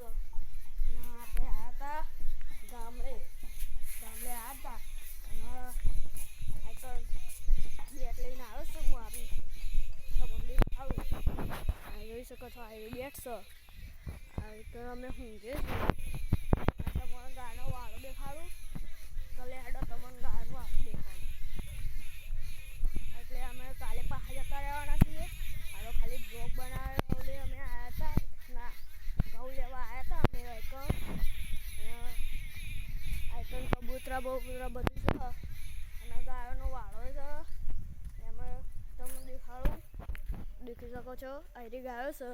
છે અને આપણે આવ્યા હતા ગામડે આવ્યા હતા અને બેટ લઈને આવ્યો છું હું આપી તો મંદિર આવું આ જોઈ શકો છો આ બેટ છે તો અમે ઊંઘીએ છીએ તમને ગાયનો વાળો દેખાડું તો લેડો તમને ગાયનો વાળો દેખાડું એટલે અમે કાલે પાછા જતા રહેવાના છીએ હાલો ખાલી બ્લોગ બનાવ્યો અમે આવ્યા હતા ના ઘઉં લેવા આવ્યા હતા અમે આઈકન કબૂતરા બબૂતરા બધું છે અને ગાયોનો વાળો છે એમાં તમને દેખી શકો છો અહીંથી ગાયો છે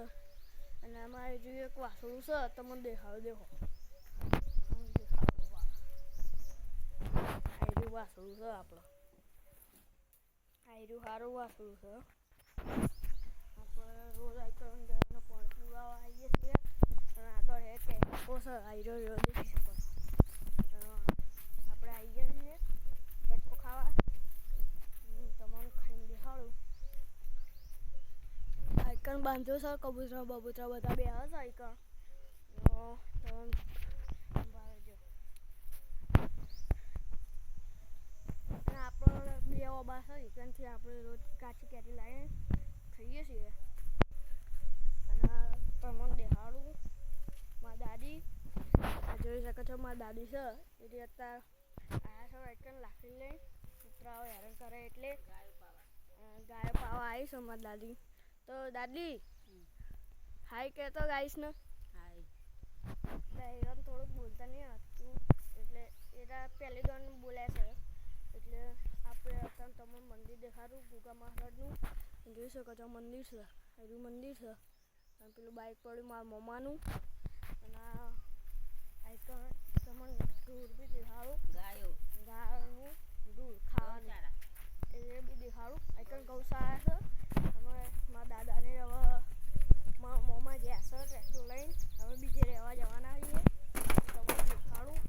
અને આમાં હજુ એક વાસળું છે તમને દેખાડો દેખો અહીંથી વાસળું છે આપણો આયરું સારું વાસળું છે આપણે રોજ આઈકન ગાયોને પાણી પીવડાવવા આવીએ છીએ અને આગળ એક ટેમ્પો છે આયરો દેખી શકો આપણે આવીએ છીએ ટેમ્પો ખાવા તમને ખાઈને દેખાડું આઈકન બાંધ્યો છે કબૂતરા બબૂતરા બધા બે હશે આઈકન આપણો બે ઓબા છે આઈકનથી આપણે રોજ કાચી કેરી લાવીને ખાઈએ છીએ અને તમને દેખાડું મારી દાદી આ જોઈ શકો છો મારી દાદી છે એટલે અત્યારે આયા છો આઈકન લાકડી લઈને કૂતરાઓ હેરાન કરે એટલે ગાયો પાવા આવી છે મારી દાદી તો દાદી હાય કહેતો ગાઈશને હાય હીરાને થોડુંક બોલતા નહીં આવતું એટલે એના પહેલી દોન બોલ્યા છે એટલે આપણે અત્યારે તમને મંદિર દેખાડું ગુગા મહારાજનું જોઈ શકો છો મંદિર છે એનું મંદિર છે અને પેલું બાઇક પડ્યું મારા મમ્માનું અને આઈકન તમને દૂર બી દેખાડું ગાયનું દૂધ ખાવાનું એ બી દેખાડું આઈકન ગૌશાળા છે અમે મારા દાદાને હવે મારા મમ્મા જે હશે ટ્રેક્ટર લઈને હવે બીજે રહેવા જવાના છીએ તમને દેખાડું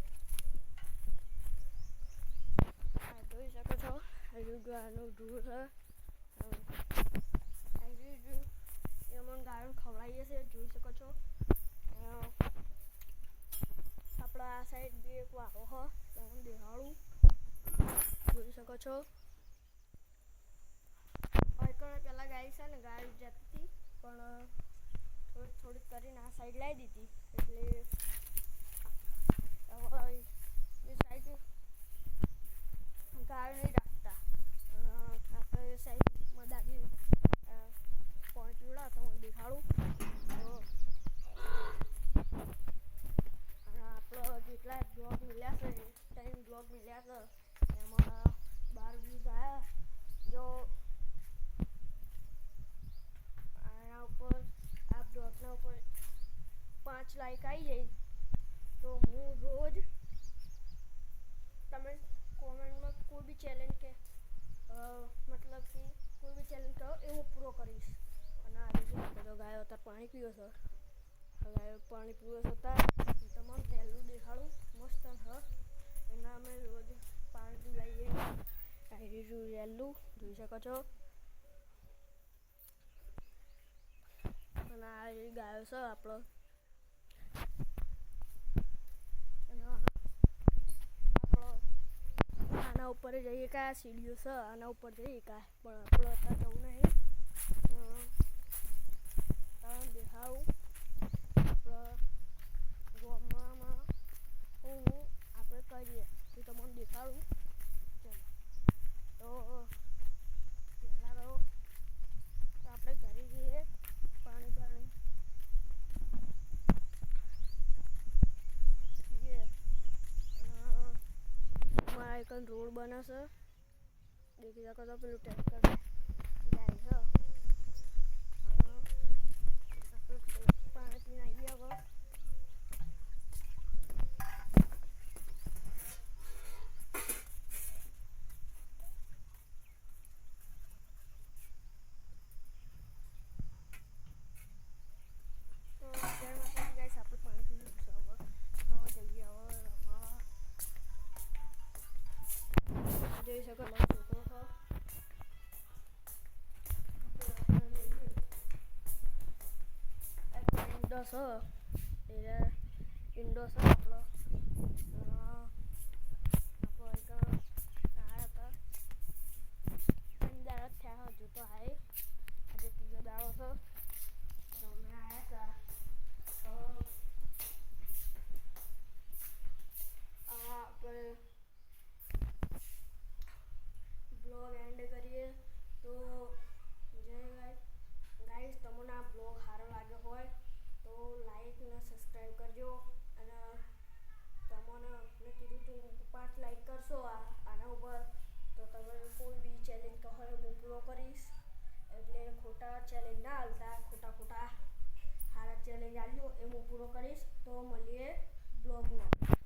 આ જોઈ શકો છો હજુ ગાયનું દૂધ છે એમાં ગાયો ખવડાવીએ છીએ જોઈ શકો છો આપણા આ સાઈડ બી એક વાળો હ તમને દેખાડું જોઈ શકો છો આઈકન પેલા ગાય છે ને ગાય જતી હતી પણ થોડીક કરીને આ સાઈડ લાવી દીધી એટલે એ સાઈડ ગાયો નહીં રાખતા આપણે એ સાઈડમાં દાદી પોઈન્ટ પીવડા તો હું દેખાડું અને આપણો જેટલા બ્લોગ મળ્યા છે 3 બ્લોગ મળ્યા છે એમાં 12 વ્યૂઝ આવ્યા જો આના ઉપર આ બ્લોગના ઉપર 5 લાઈક આવી જાય તો હું રોજ તમે કોમેન્ટમાં કોઈ બી ચેલેન્જ કે મતલબ કે કોઈ બી ચેલેન્જ કરો એવું પૂરો કરીશ અને આ રીતે બધો ગાયો અત્યારે પાણી પીવો છે ગાયો પાણી પીવો છે અત્યારે તમારું વહેલું દેખાડું મસ્ત હ એના અમે રોજ પાણી પીવડાવીએ આવી વહેલું જોઈ શકો છો અને આ ગાયો છે આપણો આના ઉપર જઈએ કાં સીડીઓ છે આના ઉપર જઈએ કાં પણ આપણે અત્યારે જવું નહીં તમને દેખાડું આપણા ગામમાં હું આપણે કરીએ તો તમને દેખાડું ચલો તો પહેલાં તો આપણે ઘરે જઈએ પાણી બાણી મારા એક રોડ બને છે દેખી શકો તો પેલું ટ્રેક્ટર જાય છે પાણી પીને આવીએ હવે તો અત્યારમાં ગાઈસ આપણે પાણી પીને હવે જઈએ હવે જોઈ શકો છો છોકરો દસ એટલે ઇન્ડો છે આપણો એક આવ્યા હતા 3 દાડા થયા હજુ તો આવે આજે 3 દાડો છે તો અમે આવ્યા હતા આપણે બ્લોગ એન્ડ કરીએ તો જય ગાઈસ તમને આ બ્લોગ સારો લાગ્યો હોય તો લાઈક ને સબસ્ક્રાઈબ કરજો અને તમને મેં કીધું તું 5 લાઈક કરશો આના ઉપર તો તમે કોઈ બી ચેલેન્જ કહો હું પૂરો કરીશ એટલે ખોટા ચેલેન્જ ના હાલતા ખોટા સારા ચેલેન્જ આલ્યો એ હું પૂરો કરીશ તો મળીએ બ્લોગમાં